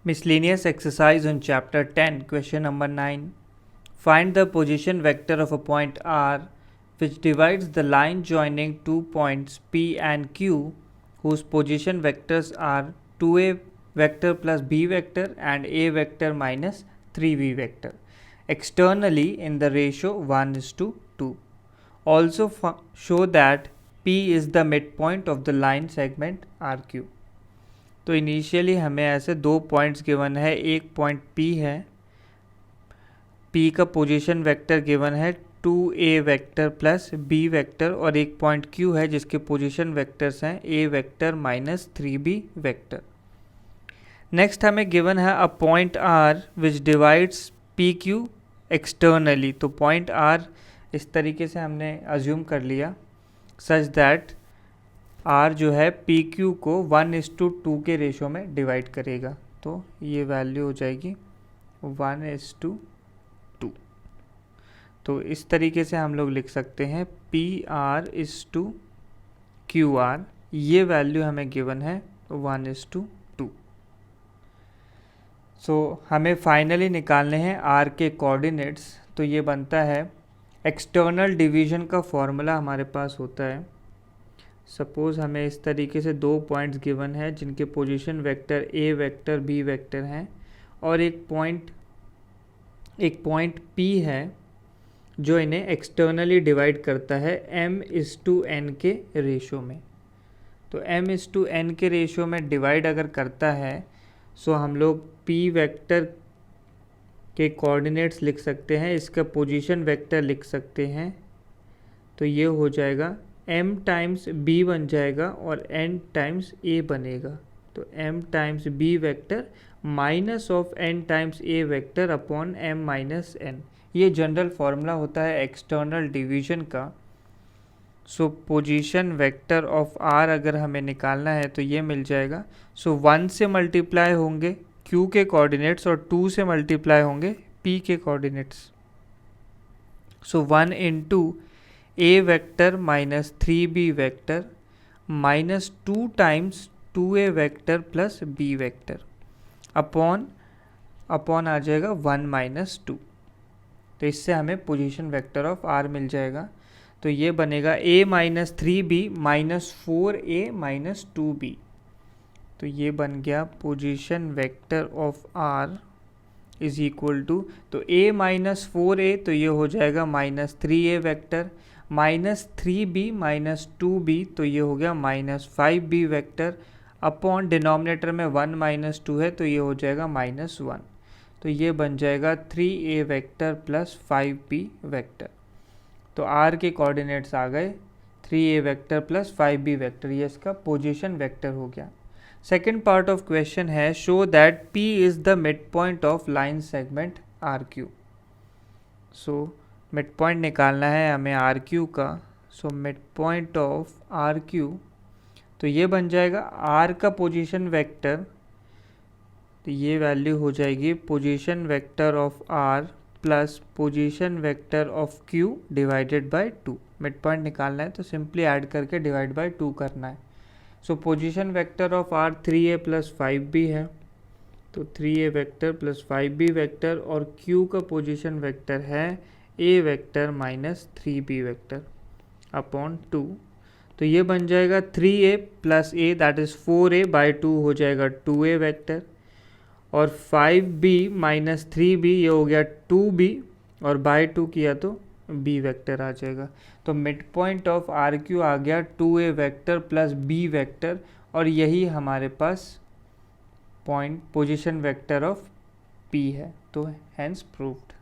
Miscellaneous exercise on chapter 10, question number 9. Find the position vector of a point R which divides the line joining two points P and Q whose position vectors are 2a vector plus b vector and a vector minus 3b vector externally in the ratio 1:2. Also show that P is the midpoint of the line segment RQ. तो initially हमें ऐसे दो points given है, एक point P है, P का position vector given है 2a vector plus b vector और एक पॉइंट Q है जिसके पोजीशन वेक्टर्स हैं a vector minus 3b vector. Next हमें गिवन है a point R which divides PQ externally. तो पॉइंट R इस तरीके से हमने अज्यूम कर लिया सच दैट R जो है PQ को 1:2 के रेशो में डिवाइड करेगा। तो ये वैल्यू हो जाएगी 1:2। तो इस तरीके से हम लोग लिख सकते हैं PR/QR। ये वैल्यू हमें गिवन है 1:2। सो हमें फाइनली निकालने हैं R के कोऑर्डिनेट्स। तो ये बनता है एक्सटर्नल डिवीजन का फॉर्मूला हमारे पास होता है। सपोज़ हमें इस तरीके से दो पॉइंट्स गिवन है जिनके position vector a vector b vector हैं और एक पॉइंट P है जो इन्हें एक्सटर्नली डिवाइड करता है m/n के रेशो में। तो m/n के रेशो में डिवाइड अगर करता है सो हम लोग P वेक्टर के कोऑर्डिनेट्स लिख सकते हैं, इसका पोजीशन वेक्टर लिख सकते हैं। तो ये हो जाएगा m टाइम्स b बन जाएगा और n टाइम्स a बनेगा। तो m times b vector minus of n times a vector upon m minus n। ये जनरल फार्मूला होता है एक्सटर्नल डिवीजन का। सो पोजीशन वेक्टर ऑफ r अगर हमें निकालना है तो ये मिल जाएगा। सो 1 से मल्टीप्लाई होंगे q के कोऑर्डिनेट्स और 2 से मल्टीप्लाई होंगे p के coordinates. So 1 into a vector minus 3b vector minus 2 times 2a vector plus b vector upon आ जाएगा 1 माइनस 2। तो इससे हमें पोजीशन वेक्टर ऑफ r मिल जाएगा। तो ये बनेगा a minus 3b minus 4a minus 2b। तो ये बन गया position vector of r is equal to, तो a माइनस 4a तो ये हो जाएगा minus 3a vector minus 3b minus 2b तो ये हो गया minus 5b vector upon denominator में 1 माइनस 2 है तो ये हो जाएगा माइनस 1। तो ये बन जाएगा 3a vector plus 5b vector. तो r के कोऑर्डिनेट्स आ गए 3a vector plus 5b vector, ये इसका पोजीशन वेक्टर हो गया। सेकेंड पार्ट ऑफ क्वेश्चन है show that p is the mid point of line segment RQ। So mid point निकालना है हमें RQ का। So mid point of RQ तो ये बन जाएगा R का पोजीशन वेक्टर, तो ये वैल्यू हो जाएगी position vector of R plus position vector of Q divided by 2। Mid point निकालना है तो सिंपली ऐड करके डिवाइड बाय 2 करना है। सो position vector of R 3a plus 5b है। तो 3a vector plus 5b vector और Q का पोजीशन वेक्टर है a vector minus 3b vector upon 2। तो ये बन जाएगा 3a plus a that is 4a by 2 हो जाएगा 2a वेक्टर और 5b माइनस 3b ये हो गया 2b और बाई 2 किया तो b वेक्टर आ जाएगा। तो मिड पॉइंट ऑफ RQ आ गया 2a vector plus b vector और यही हमारे पास point position vector of P है। तो हैंस प्रूव्ड।